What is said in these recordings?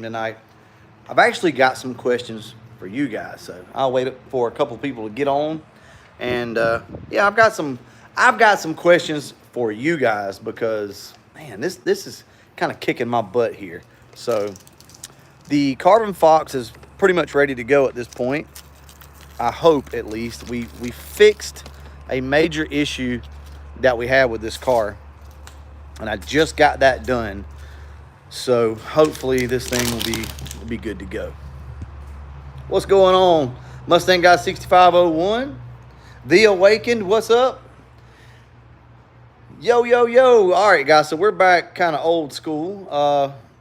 tonight. I've actually got some questions for you guys, so I'll wait for a couple people to get on. And yeah, I've got some questions for you guys because man, this is kind of kicking my butt here. So the Carbon Fox is pretty much ready to go at this point. I hope at least we fixed a major issue that we had with this car, and I just got that done. So hopefully this thing will be good to go. What's going on, Mustang Guy 6501? The Awakened, what's up? Yo, yo, yo. All right, guys, so we're back kind of old school.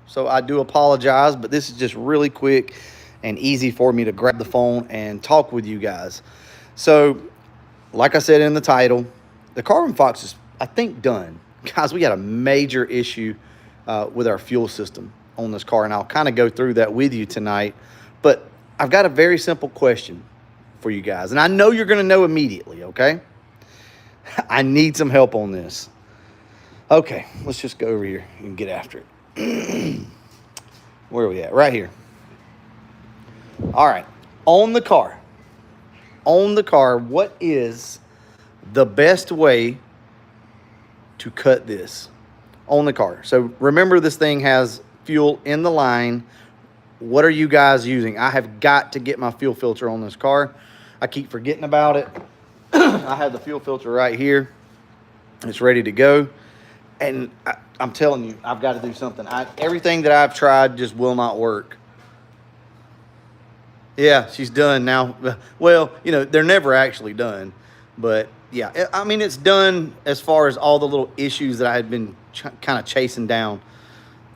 So I do apologize, but this is just really quick and easy for me to grab the phone and talk with you guys. So, like I said in the title, the Carbon Fox is, I think, done. Guys, we got a major issue with our fuel system on this car, and I'll kind of go through that with you tonight. But I've got a very simple question for you guys, and I know you're going to know immediately, okay? I need some help on this. Okay, let's just go over here and get after it. Where are we at? Right here. All right, on the car, what is the best way to cut this on the car? So remember, this thing has fuel in the line. What are you guys using? I have got to get my fuel filter on this car. I keep forgetting about it. I have the fuel filter right here. It's ready to go. And I'm telling you, I've got to do something. Everything that I've tried just will not work. Yeah, she's done now. Well, you know, they're never actually done. But yeah, I mean, it's done as far as all the little issues that I had been kind of chasing down.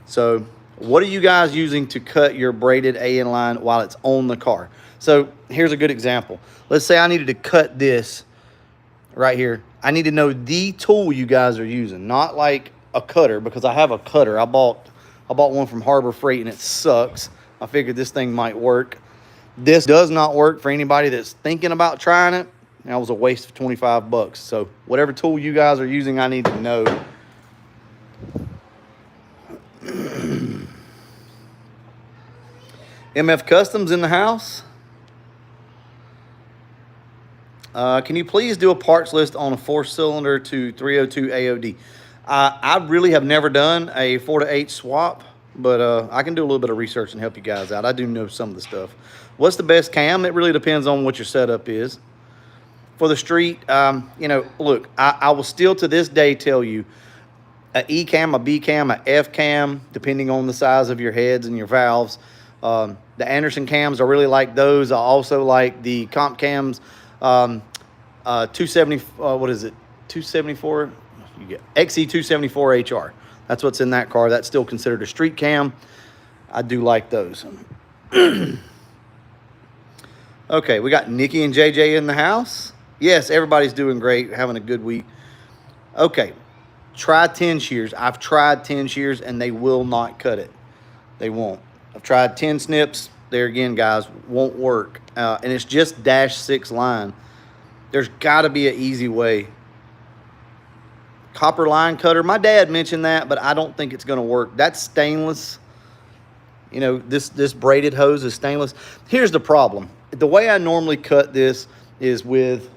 So what are you guys using to cut your braided AN line while it's on the car? So here's a good example. Let's say I needed to cut this right here. I need to know the tool you guys are using, not like a cutter, because I have a cutter. I bought one from Harbor Freight and it sucks. I figured this thing might work. This does not work for anybody that's thinking about trying it. That was a waste of 25 bucks. So whatever tool you guys are using, I need to know. MF Customs in the house. Can you please do a parts list on a 4-cylinder to 302 AOD? I really have never done a 4-to-8 swap, but I can do a little bit of research and help you guys out. I do know some of the stuff. What's the best cam? It really depends on what your setup is. For the street, you know, look, I will still to this day tell you a E cam, a B cam, a F cam, depending on the size of your heads and your valves. The Anderson cams, I really like those. I also like the comp cams, 270, what is it? 274, you get XE274HR. That's what's in that car. That's still considered a street cam. I do like those. Okay, we got Nikki and JJ in the house. Yes, everybody's doing great, having a good week. Okay, try 10 shears. I've tried 10 shears and they will not cut it. They won't. I've tried 10 snips. There again, guys, won't work. And it's just -6 line. There's got to be an easy way. Copper line cutter. My dad mentioned that, but I don't think it's going to work. That's stainless. You know, this braided hose is stainless. Here's the problem. The way I normally cut this is with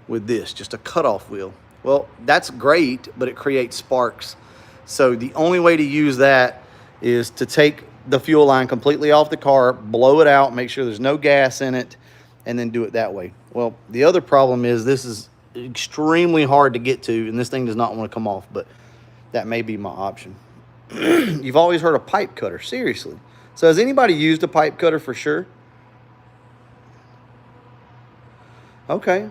this, just a cutoff wheel. Well, that's great, but it creates sparks. So the only way to use that is to take the fuel line completely off the car, blow it out, make sure there's no gas in it, and then do it that way. Well, the other problem is this is extremely hard to get to, and this thing does not want to come off, but that may be my option. You've always heard of pipe cutter, seriously. So has anybody used a pipe cutter for sure? Okay.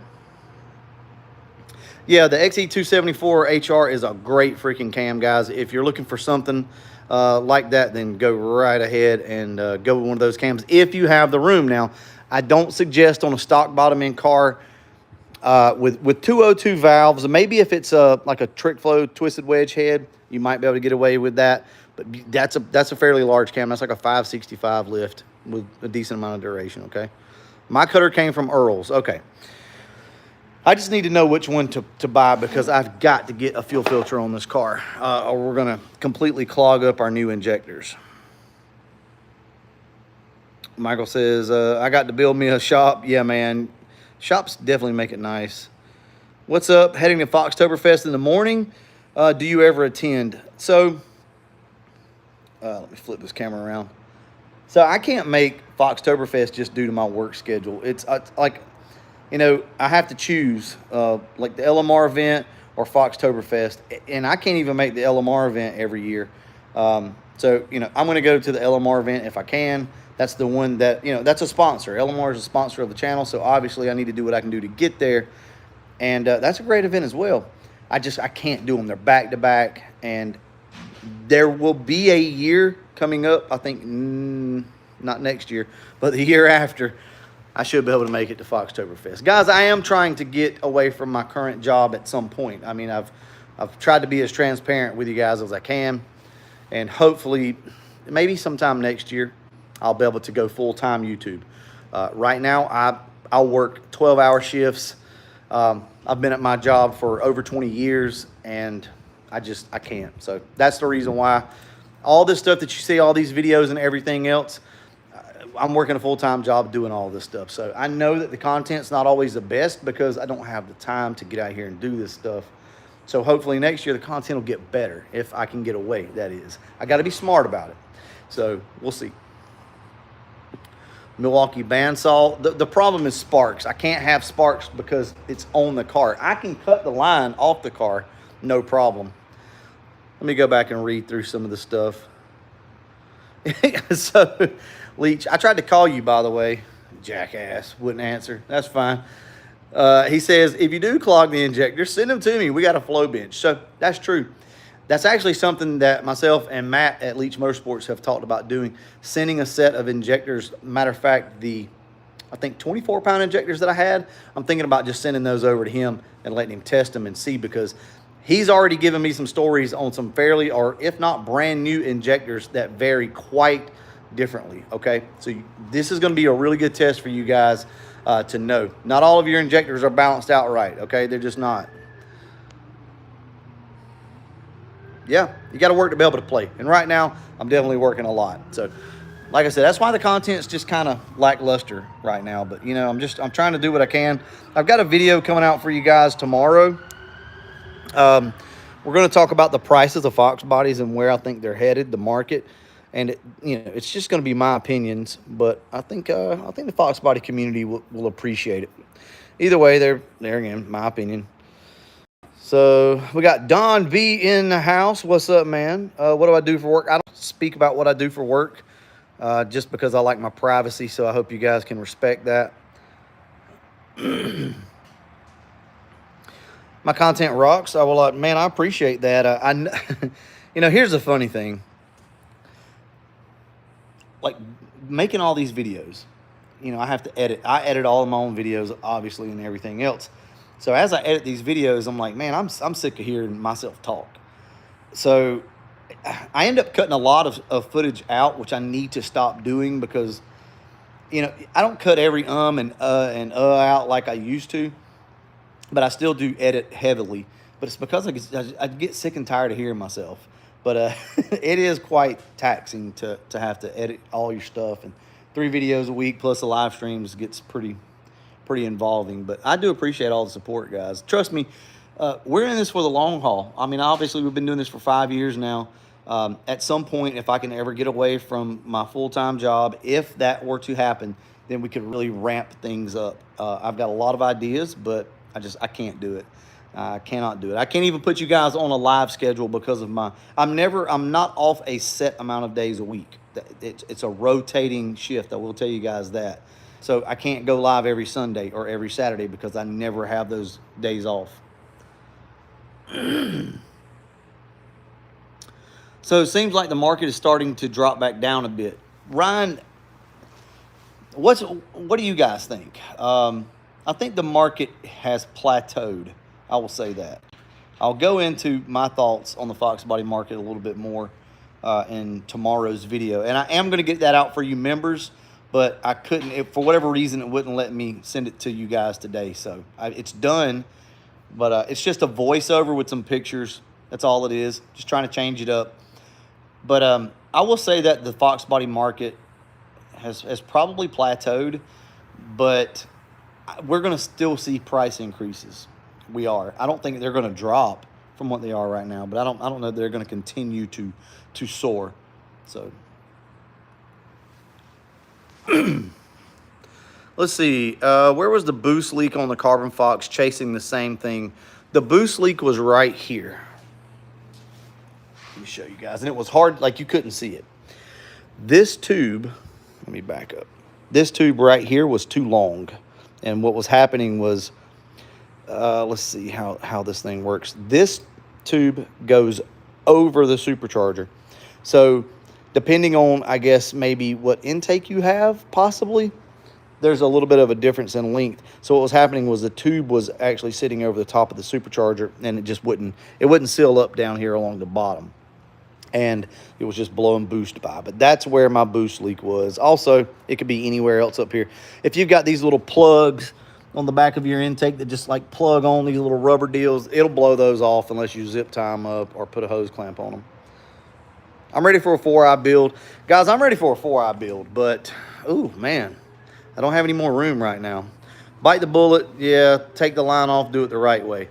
Yeah, the XE274HR is a great freaking cam, guys. If you're looking for something like that, then go right ahead and go with one of those cams if you have the room. Now, I don't suggest on a stock bottom end car with 202 valves. Maybe if it's like a trick flow twisted wedge head, you might be able to get away with that. But that's a fairly large cam. That's like a 565 lift with a decent amount of duration, okay? My cutter came from Earl's. Okay. I just need to know which one to buy because I've got to get a fuel filter on this car or we're going to completely clog up our new injectors. Michael says, I got to build me a shop. Yeah, man. Shops definitely make it nice. What's up? Heading to Foxtoberfest in the morning. Do you ever attend? So, let me flip this camera around. So I can't make Foxtoberfest just due to my work schedule. It's like, you know, I have to choose like the LMR event or Foxtoberfest, and I can't even make the LMR event every year. So, you know, I'm going to go to the LMR event if I can. That's the one that, you know, that's a sponsor. LMR is a sponsor of the channel, so obviously I need to do what I can do to get there. And that's a great event as well. I can't do them. They're back to back, and there will be a year coming up, I think, not next year, but the year after, I should be able to make it to Foxtoberfest. Guys, I am trying to get away from my current job at some point. I mean, I've tried to be as transparent with you guys as I can, and hopefully, maybe sometime next year, I'll be able to go full-time YouTube. Right now, I'll work 12-hour shifts. I've been at my job for over 20 years, and I can't. So that's the reason why all this stuff that you see, all these videos and everything else, I'm working a full-time job doing all this stuff. So I know that the content's not always the best because I don't have the time to get out here and do this stuff. So hopefully next year the content will get better if I can get away, that is. I got to be smart about it. So we'll see. Milwaukee bandsaw. The problem is sparks. I can't have sparks because it's on the car. I can cut the line off the car, no problem. Let me go back and read through some of the stuff. So, Leach, I tried to call you, by the way. Jackass, wouldn't answer. That's fine. He says, if you do clog the injector, send them to me. We got a flow bench. So that's true. That's actually something that myself and Matt at Leach Motorsports have talked about doing, sending a set of injectors. Matter of fact, I think 24-pound injectors that I had, I'm thinking about just sending those over to him and letting him test them and see, because he's already given me some stories on some fairly, or if not brand new injectors that vary quite differently, okay? So this is going to be a really good test for you guys to know. Not all of your injectors are balanced out right, okay? They're just not. Yeah, you got to work to be able to play. And right now, I'm definitely working a lot. So, like I said, that's why the content's just kind of lackluster right now. But, you know, I'm trying to do what I can. I've got a video coming out for you guys tomorrow. We're going to talk about the prices of Fox bodies and where I think they're headed, the market. And, it's just going to be my opinions. But I think the Fox body community will appreciate it. Either way, there again, my opinion. So we got Don B in the house. What's up, man? What do I do for work? I don't speak about what I do for work just because I like my privacy, so I hope you guys can respect that. My content rocks. I will, man, I appreciate that. Here's the funny thing. Like, making all these videos, I have to edit. I edit all of my own videos, obviously, and everything else. So as I edit these videos, I'm like, man, I'm sick of hearing myself talk. So I end up cutting a lot of footage out, which I need to stop doing because, I don't cut every and out like I used to, but I still do edit heavily. But it's because I get sick and tired of hearing myself. But it is quite taxing to have to edit all your stuff, and 3 videos a week plus the live streams gets pretty involving. But I do appreciate all the support, guys. Trust me, we're in this for the long haul. I mean, obviously we've been doing this for 5 years now. At some point, if I can ever get away from my full-time job, if that were to happen, then we could really ramp things up. I've got a lot of ideas, but I can't do it. I cannot do it. I can't even put you guys on a live schedule because of I'm not off a set amount of days a week. It's a rotating shift. I will tell you guys that. So I can't go live every Sunday or every Saturday because I never have those days off. So it seems like the market is starting to drop back down a bit. Ryan, what do you guys think? I think the market has plateaued. I will say that. I'll go into my thoughts on the Fox body market a little bit more in tomorrow's video. And I am going to get that out for you members, but I couldn't, for whatever reason, it wouldn't let me send it to you guys today. So it's done, but it's just a voiceover with some pictures. That's all it is. Just trying to change it up. But I will say that the Fox body market has probably plateaued, but we're going to still see price increases. We are. I don't think they're going to drop from what they are right now, but I don't know they're going to continue to soar. So let's see. Where was the boost leak on the Carbon Fox chasing the same thing? The boost leak was right here. Let me show you guys. And it was hard, like you couldn't see it. This tube, let me back up. This tube right here was too long. And what was happening was, let's see how this thing works. This tube goes over the supercharger. So depending on, I guess, maybe what intake you have, possibly, there's a little bit of a difference in length. So what was happening was the tube was actually sitting over the top of the supercharger, and it just wouldn't seal up down here along the bottom. And it was just blowing boost by. But that's where my boost leak was. Also, it could be anywhere else up here. If you've got these little plugs on the back of your intake that just like plug on these little rubber deals, it'll blow those off unless you zip tie them up or put a hose clamp on them. I'm ready for a 4-eye build. Guys, I'm ready for a 4-eye build, but, ooh, man, I don't have any more room right now. Bite the bullet, yeah, take the line off, do it the right way.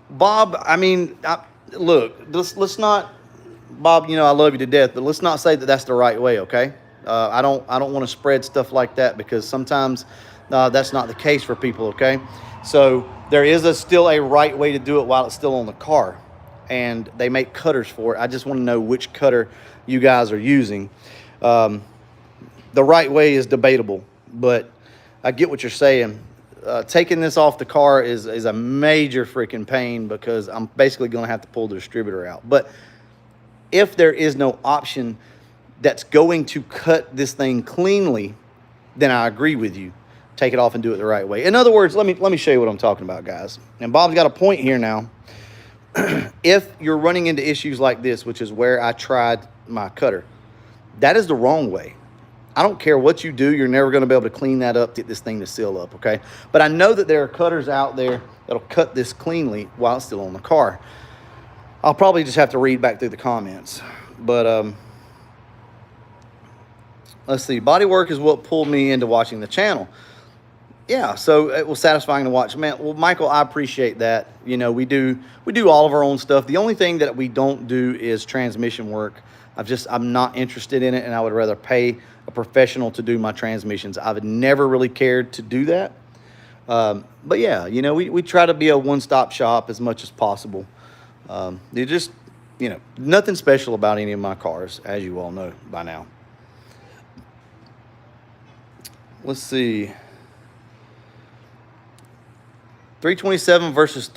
Bob, I mean, look, let's not, Bob, you know I love you to death, but let's not say that that's the right way, okay? I don't want to spread stuff like that, because sometimes that's not the case for people, okay? So there is still a right way to do it while it's still on the car, and they make cutters for it. I just want to know which cutter you guys are using. The right way is debatable, but I get what you're saying. Taking this off the car is a major freaking pain, because I'm basically going to have to pull the distributor out. But if there is no option that's going to cut this thing cleanly, then I agree with you. Take it off and do it the right way. In other words, let me show you what I'm talking about, guys. And Bob's got a point here now. If you're running into issues like this, which is where I tried my cutter, that is the wrong way. I don't care what you do, you're never going to be able to clean that up, get this thing to seal up, okay? But I know that there are cutters out there that'll cut this cleanly while it's still on the car. I'll probably just have to read back through the comments. But let's see. Bodywork is what pulled me into watching the channel. Yeah, so it was satisfying to watch. Man, well, Michael, I appreciate that. You know, we do all of our own stuff. The only thing that we don't do is transmission work. I'm not interested in it, and I would rather pay a professional to do my transmissions. I've never really cared to do that. But yeah, you know, we try to be a one-stop shop as much as possible. You just, you know, nothing special about any of my cars, as you all know by now. Let's see. 327 versus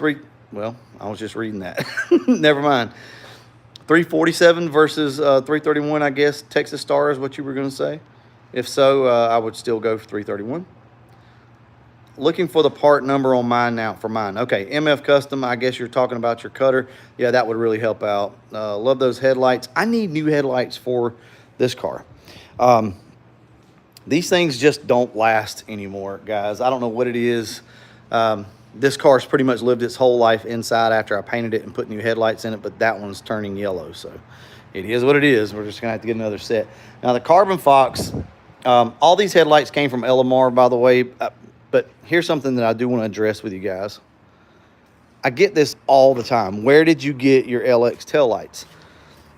well, I was just reading that. Never mind. 347 versus 331, I guess. Texas Star is what you were going to say. If so, I would still go for 331. Looking for the part number on mine now for mine. Okay, MF Custom, I guess you're talking about your cutter. Yeah, that would really help out. Love those headlights. I need new headlights for this car. These things just don't last anymore, guys. I don't know what it is. This car's pretty much lived its whole life inside after I painted it and put new headlights in it, but that one's turning yellow, so it is what it is. We're just going to have to get another set. Now, the Carbon Fox, all these headlights came from LMR, by the way, but here's something that I do want to address with you guys. I get this all the time. Where did you get your LX taillights?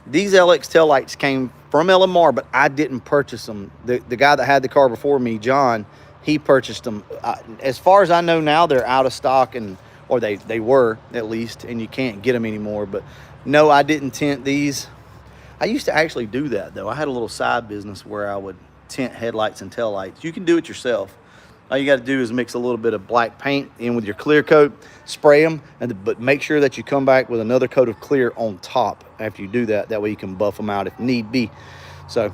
These LX taillights came from LMR, but I didn't purchase them. The guy that had the car before me, John, he purchased them. As far as I know now, they're out of stock, or they were at least, and you can't get them anymore. But no, I didn't tint these. I used to actually do that, though. I had a little side business where I would tint headlights and taillights. You can do it yourself. All you got to do is mix a little bit of black paint in with your clear coat, spray them, but make sure that you come back with another coat of clear on top after you do that. That way you can buff them out if need be. So,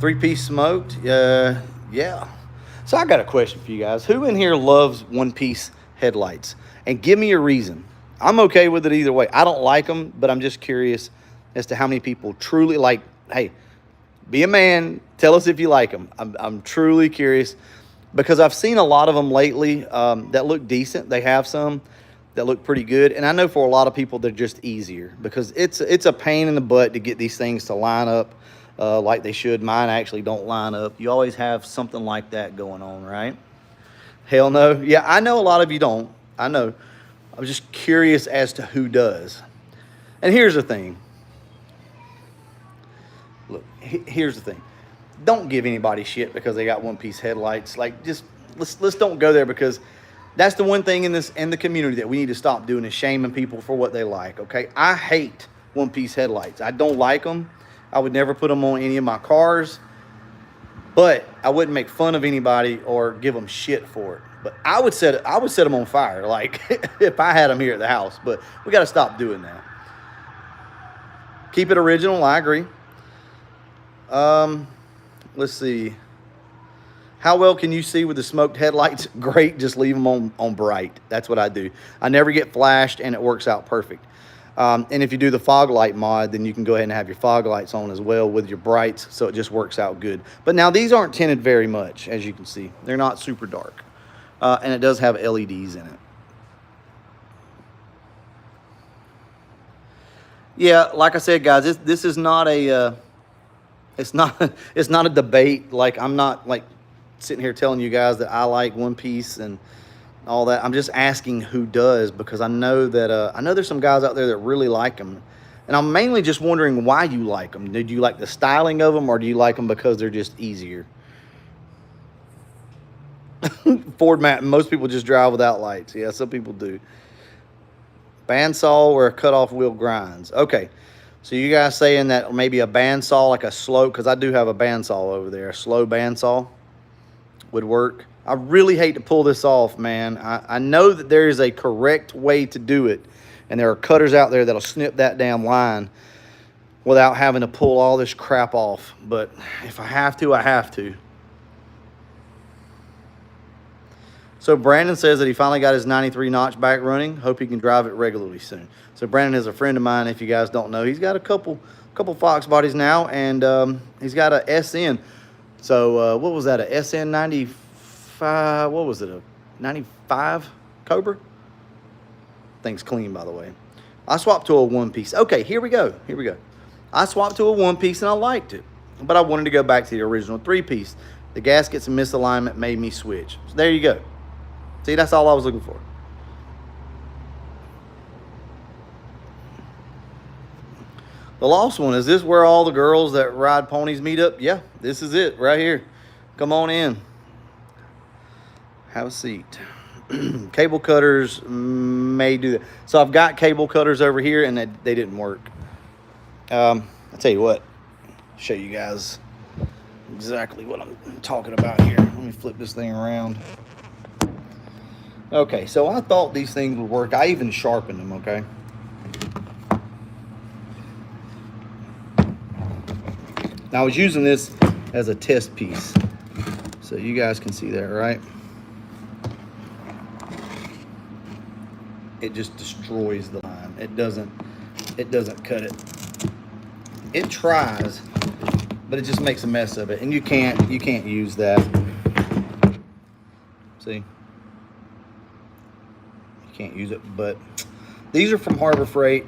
three-piece smoked, yeah. So I got a question for you guys. Who in here loves one-piece headlights? And give me a reason. I'm okay with it either way. I don't like them, but I'm just curious as to how many people truly like. Hey, be a man. Tell us if you like them. I'm truly curious, because I've seen a lot of them lately that look decent. They have some, that look pretty good. And I know for a lot of people, they're just easier because it's a pain in the butt to get these things to line up like they should. Mine actually don't line up. You always have something like that going on, right? Hell no. Yeah, I know a lot of you don't. I know. I was just curious as to who does. And here's the thing. Look, here's the thing. Don't give anybody shit because they got one-piece headlights. Like, just let's don't go there, because that's the one thing in the community that we need to stop doing, is shaming people for what they like. Okay, I hate one-piece headlights. I don't like them. I would never put them on any of my cars, but I wouldn't make fun of anybody or give them shit for it. But I would set them on fire, like if I had them here at the house. But we got to stop doing that. Keep it original. I agree. Let's see. How well can you see with the smoked headlights? Great, just leave them on bright. That's what I do. I never get flashed, and it works out perfect. And if you do the fog light mod, then you can go ahead and have your fog lights on as well with your brights, so it just works out good. But now these aren't tinted very much, as you can see. They're not super dark. And it does have LEDs in it. Yeah, like I said, guys, this is not a it's not a debate. Like, I'm not like sitting here telling you guys that I like One Piece and all that. I'm just asking who does, because I know that I know there's some guys out there that really like them, and I'm mainly just wondering why you like them. Did you like the styling of them, or do you like them because they're just easier? Ford Matt, most people just drive without lights. Yeah, some people do. Bandsaw where cutoff wheel grinds. Okay, so you guys saying that maybe a bandsaw, like a slow, because I do have a bandsaw over there, a slow bandsaw would work. I really hate to pull this off, man. I know that there is a correct way to do it, and there are cutters out there that'll snip that damn line without having to pull all this crap off. But if I have to, I have to. So Brandon says that he finally got his 93 notch back running. Hope he can drive it regularly soon. So Brandon is a friend of mine. If you guys don't know, he's got a couple Fox bodies now, and he's got a SN. So what was that? A SN 95? What was it? A 95 Cobra? Thing's clean, by the way. I swapped to a one piece. Okay, here we go. Here we go. I swapped to a one piece and I liked it, but I wanted to go back to the original three piece. The gaskets and misalignment made me switch. So there you go. See, that's all I was looking for. The lost one, is this where all the girls that ride ponies meet up? Yeah, this is it right here. Come on in. Have a seat. Cable cutters may do that. So I've got cable cutters over here, and they didn't work. I'll tell you what. Show you guys exactly what I'm talking about here. Let me flip this thing around. Okay, so I thought these things would work. I even sharpened them, okay? Now, I was using this as a test piece, so you guys can see that, right? It just destroys the line. It doesn't cut it. It tries, but it just makes a mess of it, and you can't use that. See? Can't use it, but these are from Harbor Freight.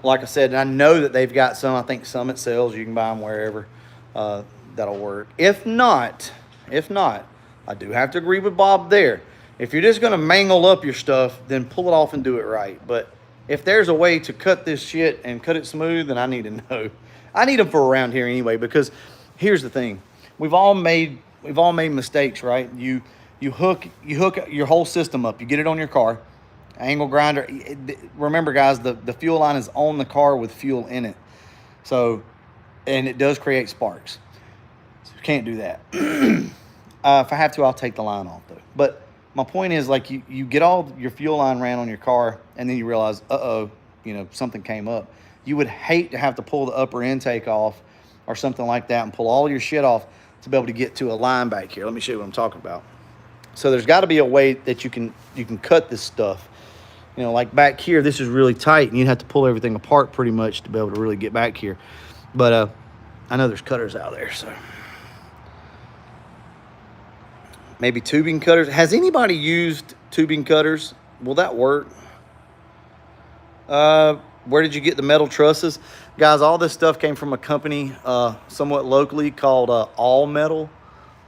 Like I said, and I know that they've got some. I think Summit sells. You can buy them wherever. That'll work. If not, I do have to agree with Bob there. If you're just going to mangle up your stuff, then pull it off and do it right. But if there's a way to cut this shit and cut it smooth, then I need to know. I need them for around here anyway, because here's the thing. We've all made mistakes, right? You hook your whole system up. You get it on your car, angle grinder. Remember, guys, the fuel line is on the car with fuel in it. So, and it does create sparks. So you can't do that. If I have to, I'll take the line off though. But my point is, like, you get all your fuel line ran on your car, and then you realize, something came up. You would hate to have to pull the upper intake off or something like that and pull all your shit off to be able to get to a line back here. Let me show you what I'm talking about. So there's got to be a way that you can cut this stuff. Like back here, this is really tight, and you'd have to pull everything apart pretty much to be able to really get back here. But I know there's cutters out there, so maybe tubing cutters. Has anybody used tubing cutters Will that work? Where did you get the metal trusses? Guys, all this stuff came from a company somewhat locally called All Metal,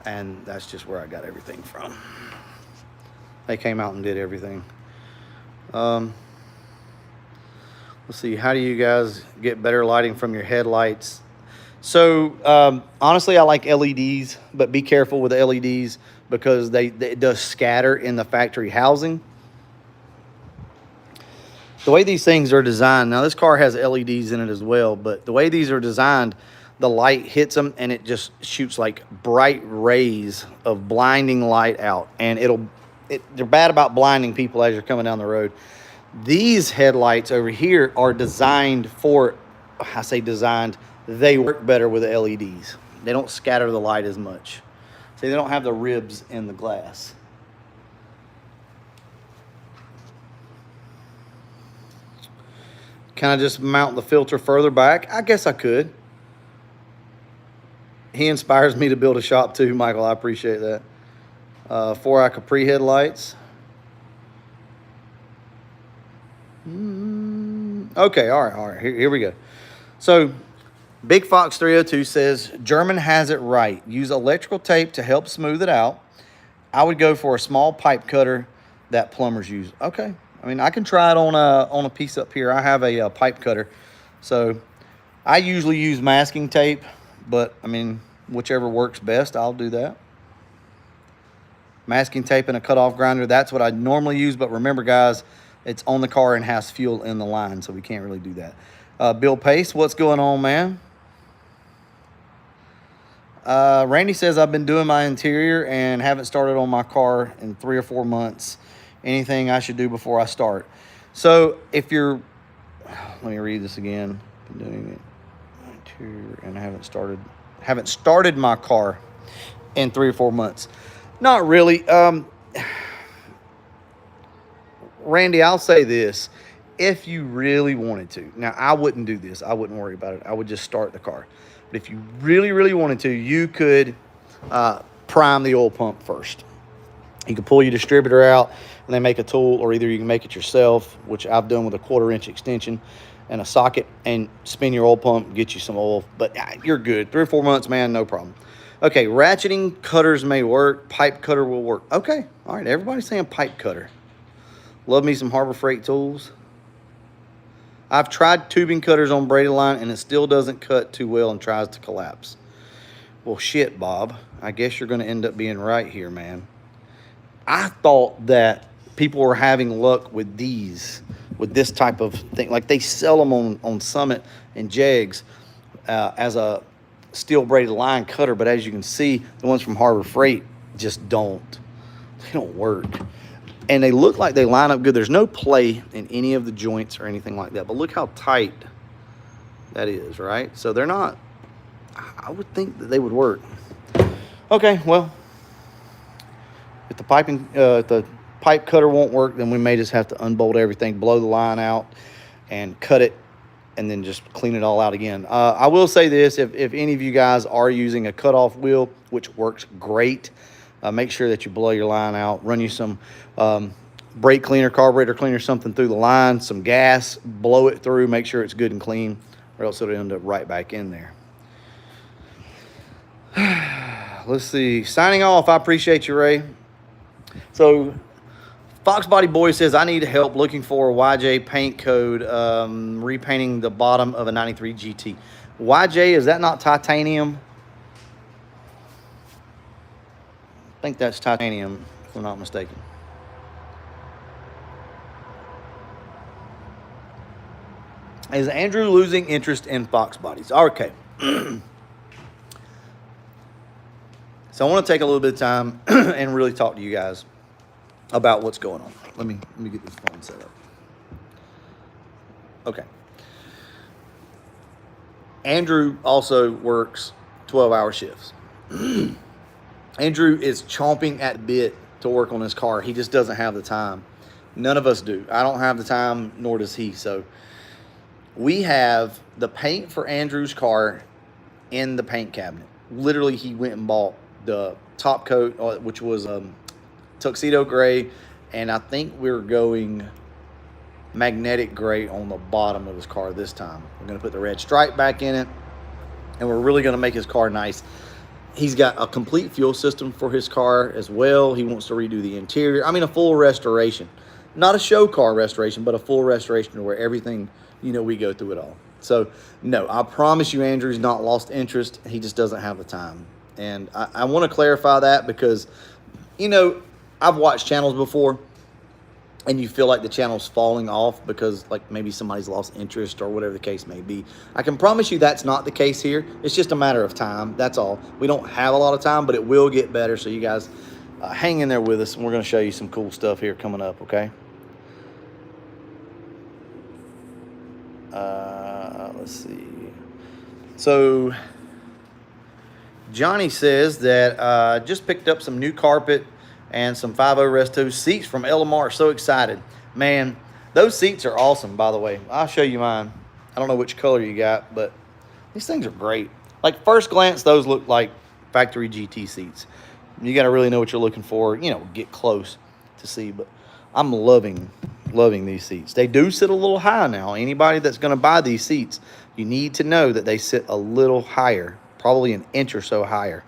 and that's just where I got everything from. They came out and did everything. Let's see, how do you guys get better lighting from your headlights? So honestly, I like LEDs, but be careful with the LEDs because it does scatter in the factory housing. The way these things are designed, now this car has LEDs in it as well, but the way these are designed, the light hits them and it just shoots like bright rays of blinding light out. And they're bad about blinding people as you're coming down the road. These headlights over here are designed for, I say designed, they work better with the LEDs. They don't scatter the light as much. See, they don't have the ribs in the glass. Can I just mount the filter further back? I guess I could. He inspires me to build a shop too, Michael. I appreciate that. 4-eye Capri headlights. Okay, all right. Here we go. So, Big Fox 302 says, German has it right. Use electrical tape to help smooth it out. I would go for a small pipe cutter that plumbers use. Okay. I mean, I can try it on a piece up here. I have a pipe cutter. So I usually use masking tape, but I mean, whichever works best, I'll do that. Masking tape and a cutoff grinder, that's what I normally use. But remember, guys, it's on the car and has fuel in the line, so we can't really do that. Bill Pace, what's going on, man? Randy says, I've been doing my interior and haven't started on my car in 3 or 4 months. Anything I should do before I start? So if you're, let me read this again. Been doing it interior and I haven't started my car in 3 or 4 months. Not really. Randy, I'll say this. If you really wanted to, now I wouldn't do this. I wouldn't worry about it. I would just start the car. But if you really, really wanted to, you could prime the oil pump first. You can pull your distributor out and then make a tool, or either you can make it yourself, which I've done with a 1/4-inch extension and a socket, and spin your oil pump, get you some oil. But you're good. 3 or 4 months, man, no problem. Okay, ratcheting cutters may work. Pipe cutter will work. Okay, all right, everybody's saying pipe cutter. Love me some Harbor Freight tools. I've tried tubing cutters on braided line, and it still doesn't cut too well and tries to collapse. Well, shit, Bob. I guess you're going to end up being right here, man. I thought that people were having luck with this type of thing. Like they sell them on Summit and Jegs as a steel braided line cutter. But as you can see, the ones from Harbor Freight just don't work. And they look like they line up good. There's no play in any of the joints or anything like that. But look how tight that is, right? So they're not, I would think that they would work. Okay, well, if the pipe cutter won't work, then we may just have to unbolt everything, blow the line out, and cut it, and then just clean it all out again. I will say this, if any of you guys are using a cutoff wheel, which works great, make sure that you blow your line out, run you some brake cleaner, carburetor cleaner, something through the line, some gas, blow it through, make sure it's good and clean, or else it'll end up right back in there. Let's see. Signing off. I appreciate you, Ray. So, Fox Body Boy says, I need help looking for a YJ paint code, repainting the bottom of a 93 GT. YJ, is that not titanium? I think that's titanium, if I'm not mistaken. Is Andrew losing interest in Fox Bodies? Okay. So I want to take a little bit of time and really talk to you guys about what's going on. Let me get this phone set up. Okay. Andrew also works 12-hour shifts. Andrew is chomping at the bit to work on his car. He just doesn't have the time. None of us do. I don't have the time, nor does he. So we have the paint for Andrew's car in the paint cabinet. Literally, he went and bought the top coat, which was tuxedo gray, And I think we're going magnetic gray on the bottom of his car this time. We're going to put the red stripe back in it, and we're really going to make his car nice. He's got a complete fuel system for his car as well. He wants to redo the interior. I mean, a full restoration. Not a show car restoration, but a full restoration where everything, you know, we go through it all. So, no, I promise you Andrew's not lost interest. He just doesn't have the time. And I want to clarify that because, you know, I've watched channels before and you feel like the channel's falling off because, like, maybe somebody's lost interest or whatever the case may be. I can promise you that's not the case here. It's just a matter of time. That's all. We don't have a lot of time, but it will get better. So you guys hang in there with us, and we're going to show you some cool stuff here coming up, okay? Let's see. So Johnny says that just picked up some new carpet and some 5.0 Resto seats from LMR. So excited. Man, those seats are awesome, by the way. I'll show you mine. I don't know which color you got, but these things are great. Like, first glance, those look like factory GT seats. You got to really know what you're looking for, you know, get close to see. But I'm loving these seats. They do sit a little high now. Anybody that's going to buy these seats, you need to know that they sit a little higher, probably an inch or so higher.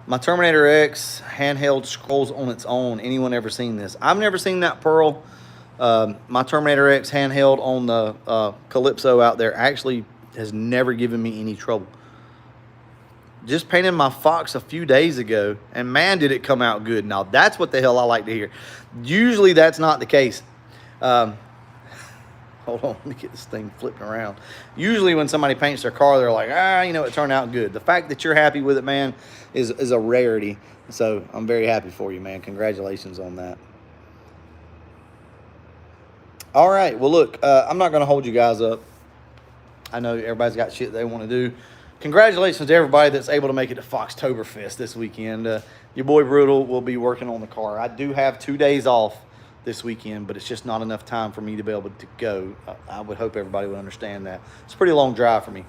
My Terminator X handheld scrolls on its own. Anyone ever seen this? I've never seen that, Pearl. My Terminator X handheld on the Calypso out there actually has never given me any trouble. Just painted my Fox a few days ago, and man, did it come out good. Now, that's what the hell I like to hear. Usually, that's not the case. Hold on, let me get this thing flipping around. Usually when somebody paints their car, they're like, you know, it turned out good. The fact that you're happy with it, man, is a rarity. So I'm very happy for you, man. Congratulations on that. All right, well, look, I'm not going to hold you guys up. I know everybody's got shit they want to do. Congratulations to everybody that's able to make it to Foxtoberfest this weekend. Your boy Brutal will be working on the car. I do have 2 days off this weekend, but it's just not enough time for me to be able to go. I would hope everybody would understand that. It's a pretty long drive for me.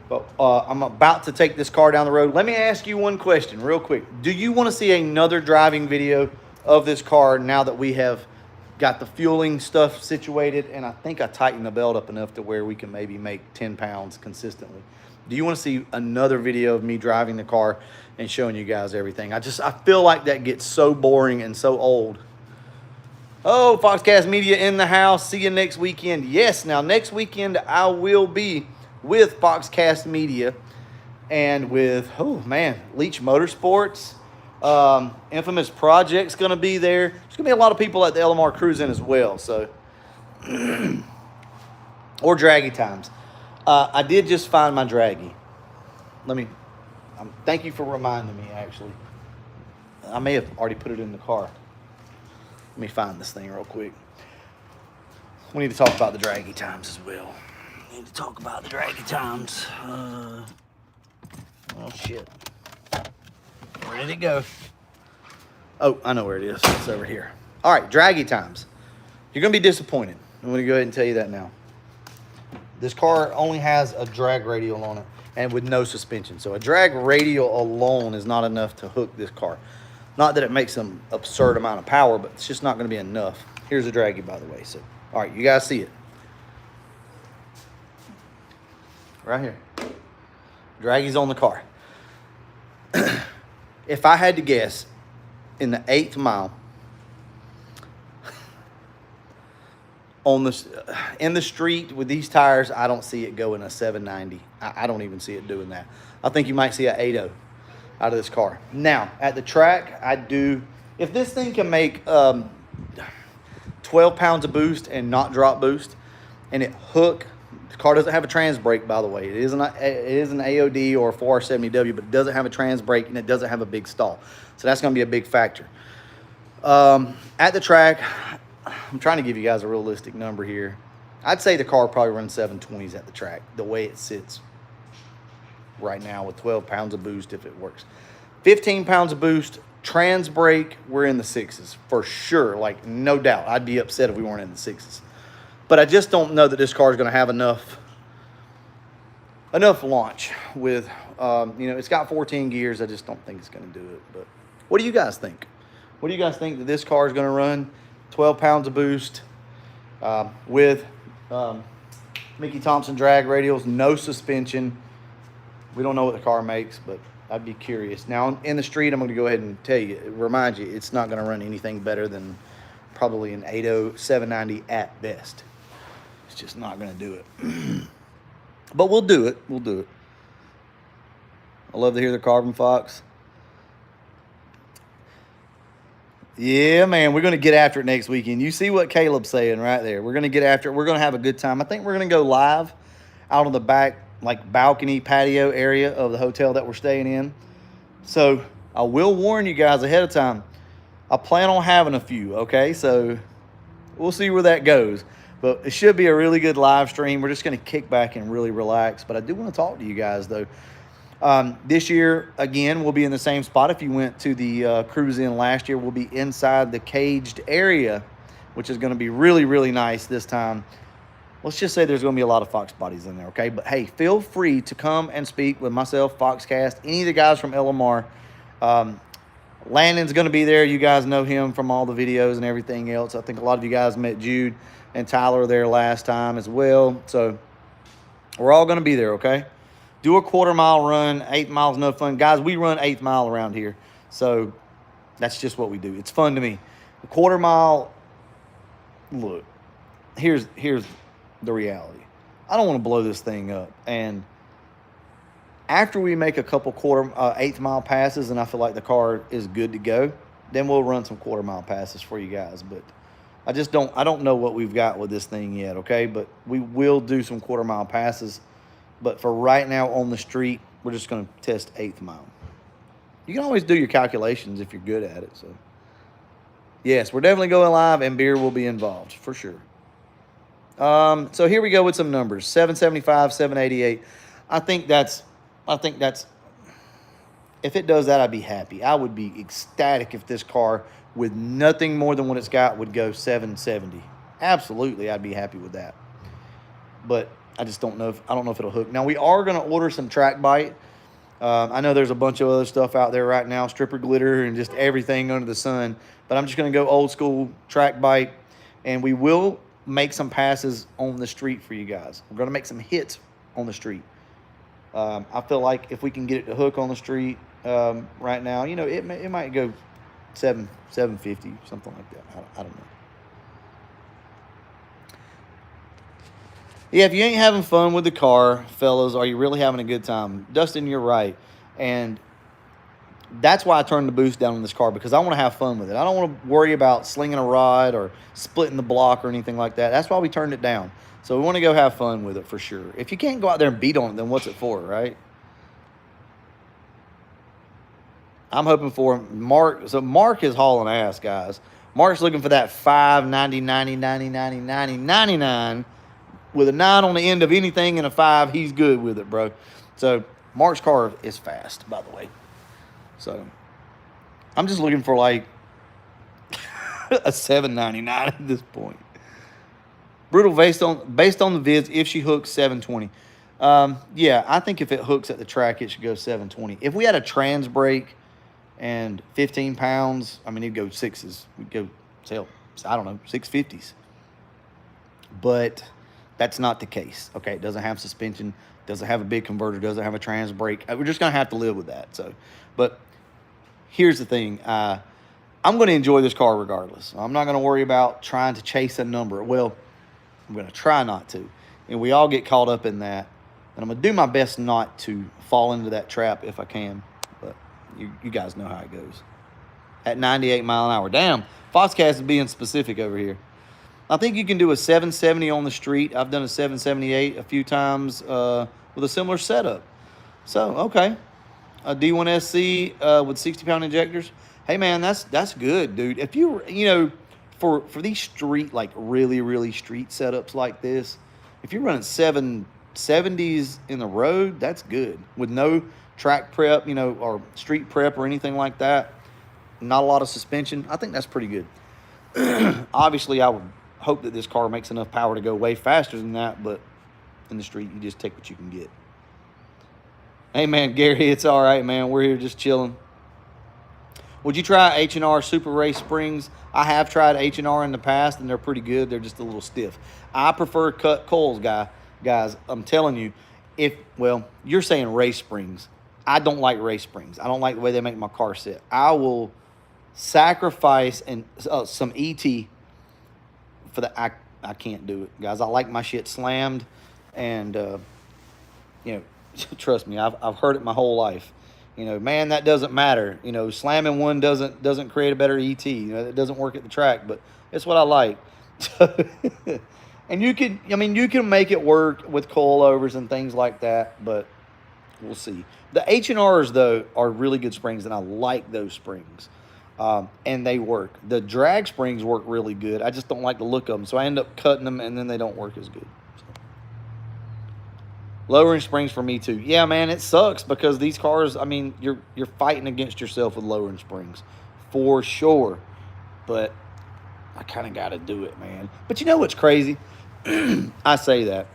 But I'm about to take this car down the road. Let me ask you one question real quick. Do you want to see another driving video of this car now that we have got the fueling stuff situated? And I think I tightened the belt up enough to where we can maybe make 10 pounds consistently. Do you want to see another video of me driving the car and showing you guys everything? I feel like that gets so boring and so old. Oh, Foxcast Media in the house. See you next weekend. Yes, now next weekend I will be with Foxcast Media and with, oh man, Leach Motorsports. Infamous Project's going to be there. There's going to be a lot of people at the LMR Cruise-In as well. So, or Draggy Times. I did just find my Draggy. Thank you for reminding me, actually. I may have already put it in the car. Let me find this thing real quick. We need to talk about the Draggy Times as well. We need to talk about the Draggy Times. Oh, shit. Where did it go? Oh, I know where it is. It's over here. All right, Draggy Times. You're going to be disappointed. I'm going to go ahead and tell you that now. This car only has a drag radial on it and with no suspension. So a drag radial alone is not enough to hook this car. Not that it makes some absurd amount of power, but it's just not going to be enough. Here's a Draggy, by the way. So, all right, you guys see it. Right here. Draggy's on the car. If I had to guess, in the 8th mile, in the street with these tires, I don't see it going a 790. I don't even see it doing that. I think you might see an 8.0 out of this car. Now, at the track, I do. If this thing can make 12 pounds of boost and not drop boost, and it hook, the car doesn't have a trans brake, by the way. It is an AOD or a 4R70W, but it doesn't have a trans brake and it doesn't have a big stall. So that's going to be a big factor. At the track, I'm trying to give you guys a realistic number here. I'd say the car probably runs 720s at the track, the way it sits right now with 12 pounds of boost if it works. 15 pounds of boost, trans brake, we're in the 6s for sure. Like, no doubt. I'd be upset if we weren't in the 6s. But I just don't know that this car is going to have enough launch with You know, it's got 14 gears. I just don't think it's going to do it. But what do you guys think? What do you guys think that this car is going to run? 12 pounds of boost with Mickey Thompson drag radials, no suspension. We don't know what the car makes, but I'd be curious. Now, in the street, I'm going to go ahead and tell you, remind you, it's not going to run anything better than probably an 80 790 at best. It's just not going to do it. But we'll do it. We'll do it. I love to hear the Carbon Fox. Yeah, man, we're going to get after it next weekend. You see what Caleb's saying right there. We're going to get after it. We're going to have a good time. I think we're going to go live out on the back, like balcony patio area of the hotel that we're staying in. So I will warn you guys ahead of time. I plan on having a few, okay? So we'll see where that goes. But it should be a really good live stream. We're just going to kick back and really relax. But I do want to talk to you guys, though. This year, again, we'll be in the same spot. If you went to the cruise in last year, we'll be inside the caged area, which is going to be really, really nice this time. Let's just say there's going to be a lot of Fox bodies in there, okay? But, hey, feel free to come and speak with myself, Foxcast, any of the guys from LMR. Landon's going to be there. You guys know him from all the videos and everything else. I think a lot of you guys met Jude and Tyler there last time as well. So we're all going to be there, okay? Do a quarter-mile run. 8 miles, no fun. Guys, we run 8th mile around here. So that's just what we do. It's fun to me. A quarter-mile, look, here's the reality. I don't want to blow this thing up. And after we make a couple 8th mile passes and I feel like the car is good to go, then we'll run some quarter-mile passes for you guys. But I don't know what we've got with this thing yet, okay? But we will do some quarter-mile passes. But for right now on the street, we're just going to test 8th mile. You can always do your calculations if you're good at it. So, yes, we're definitely going live, and beer will be involved for sure. So here we go with some numbers. 775, 788. I think that's, if it does that, I'd be happy. I would be ecstatic if this car, with nothing more than what it's got, would go 770. Absolutely, I'd be happy with that. But I just don't know if it'll hook. Now, we are going to order some track bite. I know there's a bunch of other stuff out there right now, stripper glitter and just everything under the sun. But I'm just going to go old school track bite, and we will make some passes on the street for you guys. We're going to make some hits on the street. I feel like if we can get it to hook on the street right now, you know, it might go 750, something like that. I don't know. Yeah, if you ain't having fun with the car, fellas, are you really having a good time? Dustin, you're right. And that's why I turned the boost down on this car, because I want to have fun with it. I don't want to worry about slinging a rod or splitting the block or anything like that. That's why we turned it down. So we want to go have fun with it for sure. If you can't go out there and beat on it, then what's it for, right? I'm hoping for Mark. So Mark is hauling ass, guys. Mark's looking for that 5, 90, 90, 90, 90, 90, 99. With a 9 on the end of anything and a 5, he's good with it, bro. So Mark's car is fast, by the way. So I'm just looking for like a 799 at this point. Brutal based on the vids. If she hooks 720, yeah, I think if it hooks at the track, it should go 720. If we had a trans brake and 15 pounds, I mean, it'd go 6s. We'd go sell, I don't know, 650s. But that's not the case. Okay, it doesn't have suspension, doesn't have a big converter, doesn't have a trans brake. We're just gonna have to live with that. So, but here's the thing: I'm gonna enjoy this car regardless. I'm not gonna worry about trying to chase a number. Well, I'm gonna try not to, and we all get caught up in that. And I'm gonna do my best not to fall into that trap if I can. But you guys know how it goes. At 98 mile an hour, damn, Foxcast is being specific over here. I think you can do a 770 on the street. I've done a 778 a few times with a similar setup. So, okay. A D1SC with 60-pound injectors. Hey, man, that's good, dude. If you know, for these street, like really, really street setups like this, if you're running 770s in the road, that's good. With no track prep, you know, or street prep or anything like that, not a lot of suspension, I think that's pretty good. Obviously, I would hope that this car makes enough power to go way faster than that, but in the street, you just take what you can get. Hey, man, Gary, it's all right, man. We're here just chilling. Would you try H&R Super Race Springs? I have tried H&R in the past, and they're pretty good. They're just a little stiff. I prefer cut coils, guys. I'm telling you, well, you're saying race springs. I don't like race springs. I don't like the way they make my car sit. I will sacrifice some ET for the. I can't do it, guys. I like my shit slammed, and you know, trust me, I've heard it my whole life. Man, that doesn't matter. Slamming one doesn't create a better ET. It doesn't work at the track, but it's what I like. And you can make it work with coilovers and things like that, but we'll see. The H&Rs though are really good springs, and I like those springs, and they work. The drag springs work really good. I just don't like the look of them, so I end up cutting them, and then they don't work as good. Lowering springs for me too. Yeah, man, it sucks because these cars, you're fighting against yourself with lowering springs for sure. But I kind of got to do it, man. But you know what's crazy? I say that.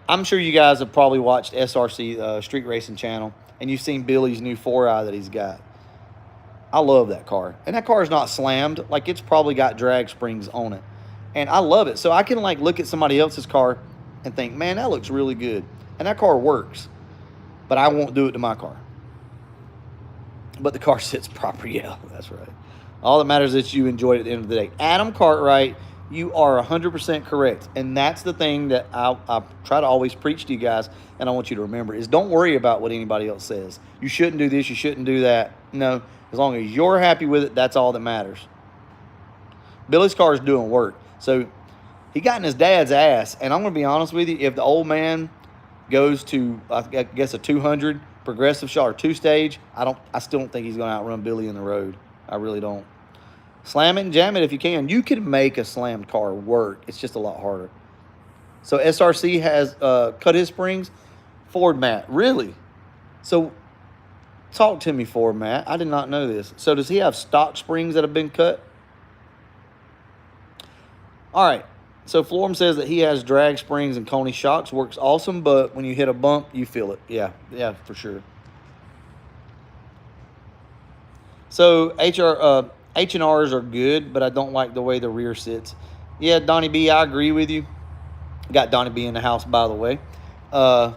I'm sure you guys have probably watched SRC, Street Racing Channel, and you've seen Billy's new 4i that he's got. I love that car. And that car is not slammed. Like, it's probably got drag springs on it. And I love it. So I can, look at somebody else's car and think, man, that looks really good. And that car works. But I won't do it to my car. But the car sits proper. Yeah, that's right. All that matters is that you enjoy it at the end of the day. Adam Cartwright, you are 100% correct. And that's the thing that I try to always preach to you guys, and I want you to remember, is don't worry about what anybody else says. You shouldn't do this, you shouldn't do that. No, as long as you're happy with it, that's all that matters. Billy's car is doing work. So he got in his dad's ass, and I'm going to be honest with you, if the old man goes to, I guess, a 200 progressive shot or two-stage, I still don't think he's going to outrun Billy in the road. I really don't. Slam it and jam it if you can. You can make a slammed car work. It's just a lot harder. So SRC has cut his springs. Ford Matt, really? So talk to me, Ford Matt. I did not know this. So does he have stock springs that have been cut? All right. So Florham says that he has drag springs and Coney shocks. Works awesome, but when you hit a bump, you feel it. Yeah, for sure. So H&Rs are good, but I don't like the way the rear sits. Yeah, Donnie B, I agree with you. Got Donnie B in the house, by the way. I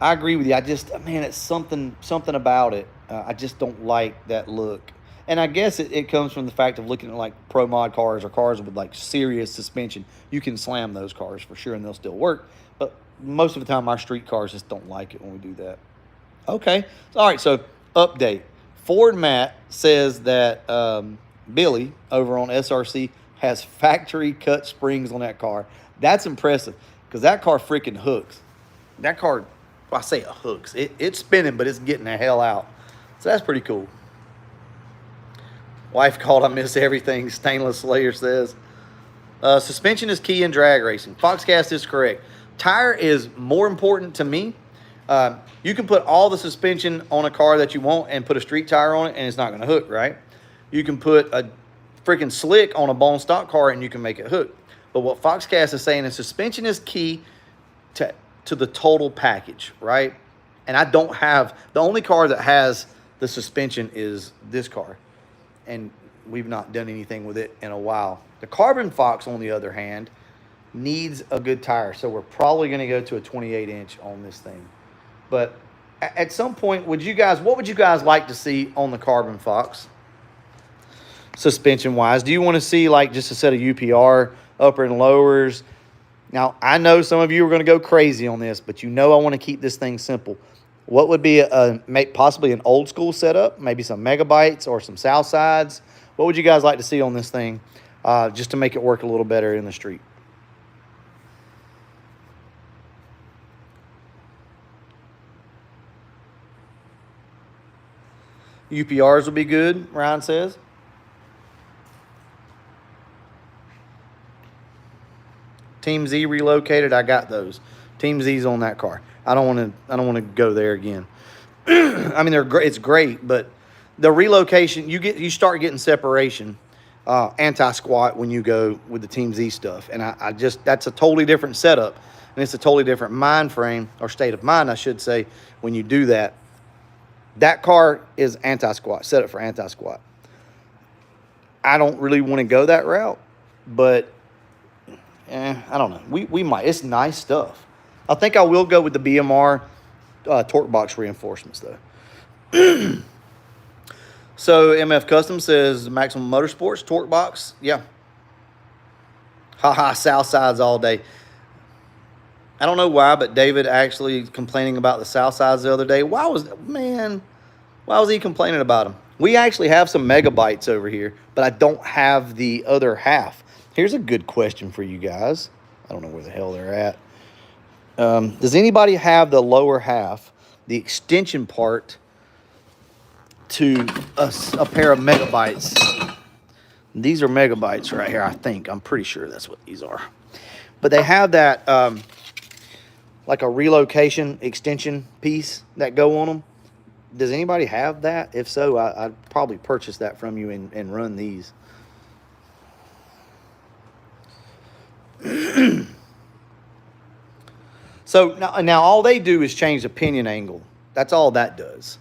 agree with you. It's something about it. I just don't like that look. And I guess it comes from the fact of looking at pro mod cars or cars with serious suspension. You can slam those cars for sure and they'll still work. But most of the time our street cars just don't like it when we do that. Okay. All right. So update. Ford Matt says that Billy over on SRC has factory cut springs on that car. That's impressive because that car freaking hooks. That car, I say it hooks. It's spinning, but it's getting the hell out. So that's pretty cool. Wife called, I miss everything, Stainless Slayer says. Suspension is key in drag racing. Foxcast is correct. Tire is more important to me. You can put all the suspension on a car that you want and put a street tire on it, and it's not going to hook, right? You can put a freaking slick on a bone stock car, and you can make it hook. But what Foxcast is saying is suspension is key to the total package, right? And I don't have, the only car that has the suspension is this car. And we've not done anything with it in a while. The Carbon Fox, on the other hand, needs a good tire. So we're probably going to go to a 28-inch on this thing. But at some point, what would you guys like to see on the Carbon Fox? Suspension-wise, do you want to see just a set of UPR, upper and lowers? Now, I know some of you are going to go crazy on this, but I want to keep this thing simple. What would be possibly an old school setup, maybe some Megabytes or some Southsides? What would you guys like to see on this thing just to make it work a little better in the street? UPRs will be good, Ryan says. Team Z relocated, I got those. Team Z's on that car. I don't want to go there again. They're great. It's great, but the relocation, you start getting separation, anti-squat when you go with the Team Z stuff. And I just, that's a totally different setup. And it's a totally different mind frame, or state of mind, I should say, when you do that. That car is anti-squat, set up for anti-squat. I don't really want to go that route, but I don't know. We might. It's nice stuff. I think I will go with the BMR torque box reinforcements, though. So MF Custom says Maximum Motorsports torque box. Yeah. Haha, South Sides all day. I don't know why, but David actually complaining about the South Sides the other day. Why was he complaining about them? We actually have some megabytes over here, but I don't have the other half. Here's a good question for you guys. I don't know where the hell they're at. Does anybody have the lower half, the extension part to a pair of megabytes? These are megabytes right here, I think. I'm pretty sure that's what these are. But they have that, like a relocation extension piece that go on them. Does anybody have that? If so, I'd probably purchase that from you and run these. So now all they do is change the pinion angle. That's all that does.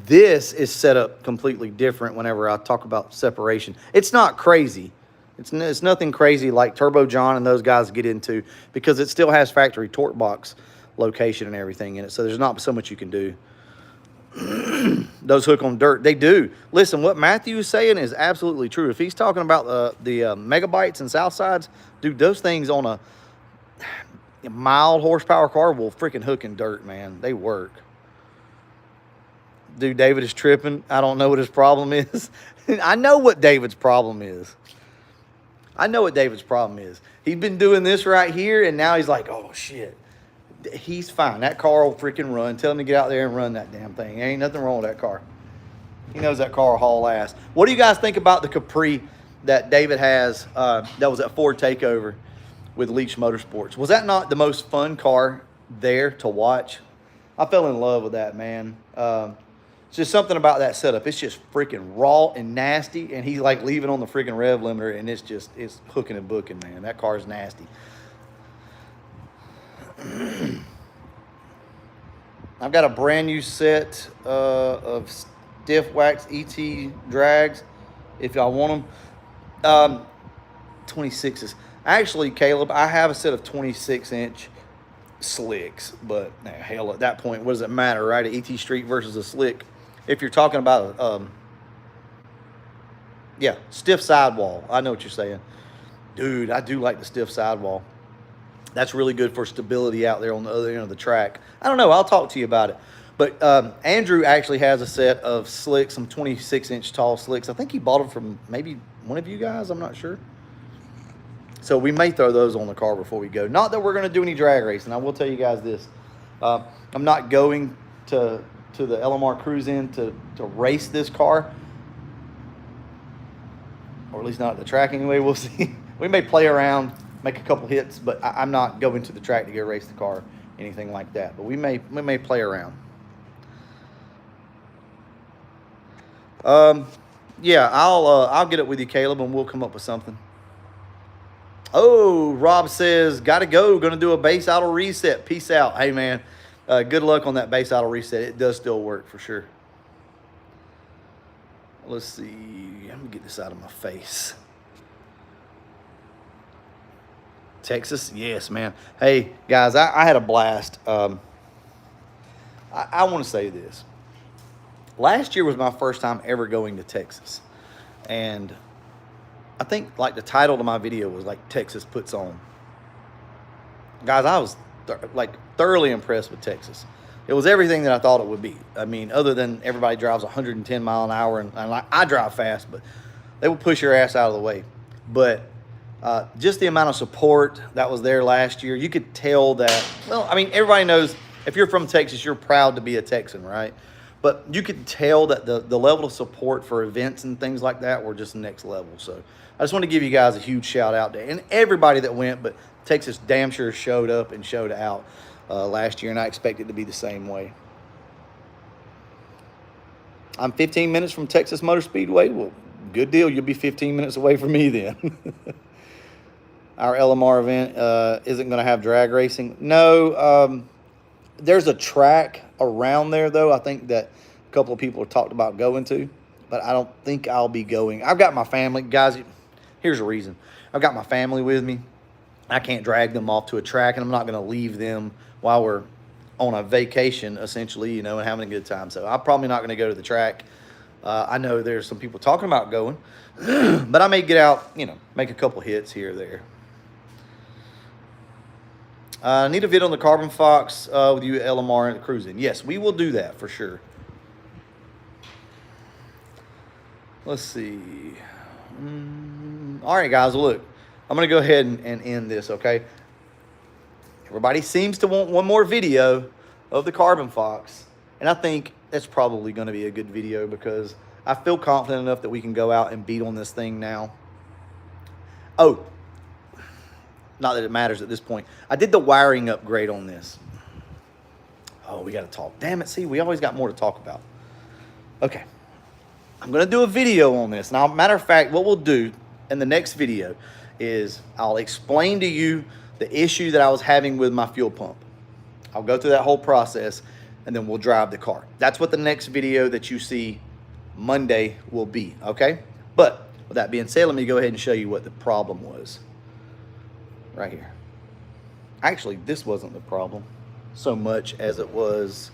This is set up completely different whenever I talk about separation. It's not crazy. It's nothing crazy like Turbo John and those guys get into, because it still has factory torque box location and everything in it. So there's not so much you can do. Those hook on dirt, they do. Listen, what Matthew is saying is absolutely true. If he's talking about the megabytes and South Sides, dude, those things on a mild horsepower car will freaking hook in dirt, man. They work. Dude, David is tripping. I don't know what his problem is. I know what David's problem is. He's been doing this right here, and now he's like, oh, shit. He's fine. That car will freaking run. Tell him to get out there and run that damn thing. Ain't nothing wrong with that car. He knows that car will haul ass. What do you guys think about the Capri that David has that was at Ford Takeover with Leach Motorsports? Was that not the most fun car there to watch? I fell in love with that, man. It's just something about that setup. It's just freaking raw and nasty, and he's like leaving on the freaking rev limiter, and it's hooking and booking, man. That car's nasty. I've got a brand new set of stiff wax ET drags if y'all want them. 26s. Actually, Caleb, I have a set of 26-inch slicks, but hell, at that point, what does it matter, right? An ET Street versus a slick. If you're talking about stiff sidewall. I know what you're saying. Dude, I do like the stiff sidewall. That's really good for stability out there on the other end of the track. I don't know. I'll talk to you about it. But Andrew actually has a set of slicks, some 26-inch tall slicks. I think he bought them from maybe one of you guys. I'm not sure. So we may throw those on the car before we go. Not that we're going to do any drag racing. I will tell you guys this. I'm not going to the LMR Cruise In to race this car. Or at least not at the track anyway. We'll see. We may play around, make a couple hits, but I'm not going to the track to go race the car, anything like that. But we may play around. Yeah, I'll get it with you, Caleb, and we'll come up with something. Oh, Rob says, gotta go. Gonna do a base idle reset. Peace out. Hey, man, good luck on that base idle reset. It does still work for sure. Let's see. Let me get this out of my face. Texas, yes, man. Hey, guys, I had a blast. I want to say this. Last year was my first time ever going to Texas. And I think, like, the title to my video was, like, Texas Puts On. Guys, I was, thoroughly impressed with Texas. It was everything that I thought it would be. I mean, other than everybody drives 110 mile an hour, and like, I drive fast, but they will push your ass out of the way. But just the amount of support that was there last year, you could tell that, well, I mean, everybody knows if you're from Texas, you're proud to be a Texan, right? But you could tell that the level of support for events and things like that were just next level. So I just want to give you guys a huge shout out there. And everybody that went, but Texas damn sure showed up and showed out last year, and I expect it to be the same way. I'm 15 minutes from Texas Motor Speedway. Well, good deal. You'll be 15 minutes away from me then. Our LMR event isn't going to have drag racing. No, there's a track around there, though, I think that a couple of people have talked about going to, but I don't think I'll be going. I've got my family. Guys, here's the reason. I've got my family with me. I can't drag them off to a track, and I'm not going to leave them while we're on a vacation, essentially, and having a good time. So I'm probably not going to go to the track. I know there's some people talking about going, but I may get out, make a couple hits here or there. Need a vid on the Carbon Fox with you LMR and cruising. Yes, we will do that for sure. Let's see. All right, guys, look. I'm going to go ahead and end this, okay? Everybody seems to want one more video of the Carbon Fox, and I think that's probably going to be a good video because I feel confident enough that we can go out and beat on this thing now. Oh, not that it matters at this point. I did the wiring upgrade on this. Oh, we got to talk. Damn it, see, we always got more to talk about. Okay. I'm going to do a video on this. Now, matter of fact, what we'll do in the next video is I'll explain to you the issue that I was having with my fuel pump. I'll go through that whole process, and then we'll drive the car. That's what the next video that you see Monday will be, okay? But with that being said, let me go ahead and show you what the problem was. Right here. Actually, this wasn't the problem so much as it was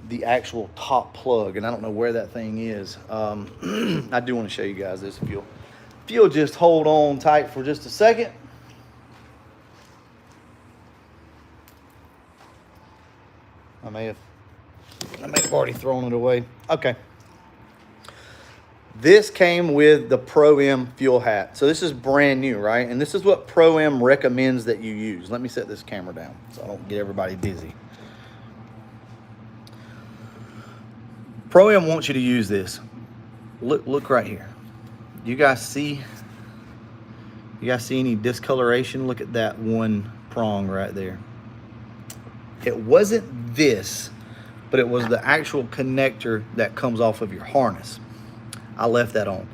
the actual top plug, and I don't know where that thing is. I do want to show you guys this. If you'll just hold on tight for just a second. I may have already thrown it away. Okay. This came with the Pro-M fuel hat. So this is brand new, right? And this is what Pro-M recommends that you use. Let me set this camera down so I don't get everybody dizzy. Pro-M wants you to use this. Look right here. You guys see any discoloration? Look at that one prong right there. It wasn't this, but it was the actual connector that comes off of your harness. I left that on.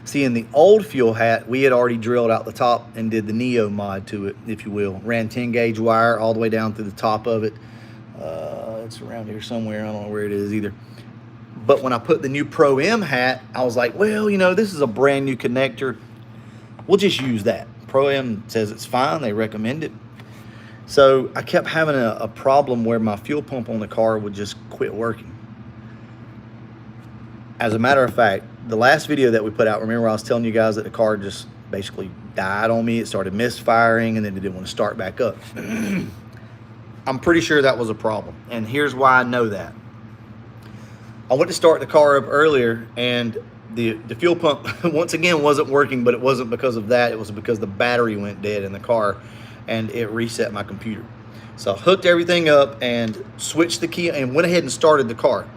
See, in the old fuel hat, we had already drilled out the top and did the Neo mod to it, if you will. Ran 10 gauge wire all the way down through the top of it. It's around here somewhere. I don't know where it is either. But when I put the new Pro-M hat, I was like, well, this is a brand new connector. We'll just use that. Pro-M says it's fine. They recommend it. So I kept having a problem where my fuel pump on the car would just quit working. As a matter of fact, the last video that we put out, remember I was telling you guys that the car just basically died on me. It started misfiring and then it didn't want to start back up. I'm pretty sure that was a problem. And here's why I know that. I went to start the car up earlier and the fuel pump once again wasn't working, but it wasn't because of that. It was because the battery went dead in the car and it reset my computer. So I hooked everything up and switched the key and went ahead and started the car.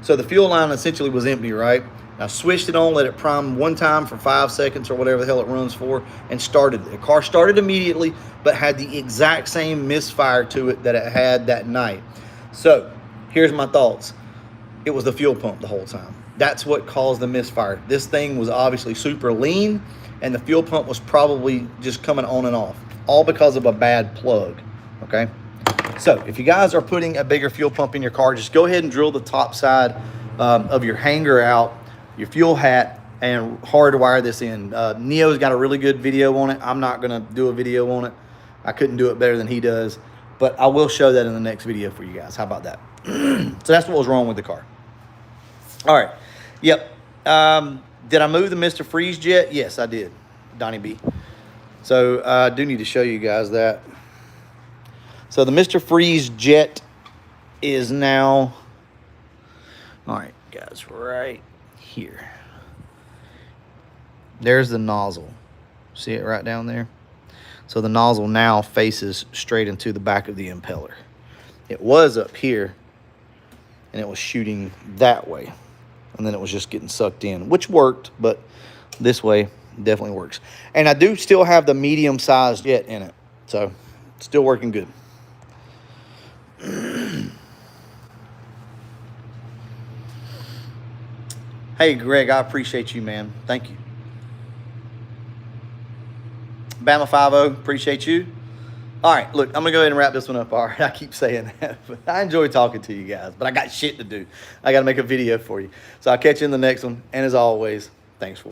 So the fuel line essentially was empty, right? I switched it on, let it prime one time for 5 seconds or whatever the hell it runs for, and started. The car started immediately, but had the exact same misfire to it that it had that night. So here's my thoughts. It was the fuel pump the whole time. That's what caused the misfire. This thing was obviously super lean, and the fuel pump was probably just coming on and off, all because of a bad plug, okay? So if you guys are putting a bigger fuel pump in your car, just go ahead and drill the top side of your hanger out, your fuel hat, and hardwire this in. Neo's got a really good video on it. I'm not gonna do a video on it. I couldn't do it better than he does, but I will show that in the next video for you guys. How about that? So that's what was wrong with the car. All right, yep. Did I move the Mr. Freeze jet? Yes, I did, Donnie B. So I do need to show you guys that. So the Mr. Freeze jet is now, all right, guys, right here. There's the nozzle. See it right down there? So the nozzle now faces straight into the back of the impeller. It was up here, and it was shooting that way. And then it was just getting sucked in, which worked, but this way definitely works. And I do still have the medium-sized jet in it, so it's still working good. Hey, Greg, I appreciate you, man. Thank you. Bama 5-0, appreciate you. All right, look, I'm going to go ahead and wrap this one up. All right, I keep saying that, but I enjoy talking to you guys, but I got shit to do. I got to make a video for you. So I'll catch you in the next one. And as always, thanks for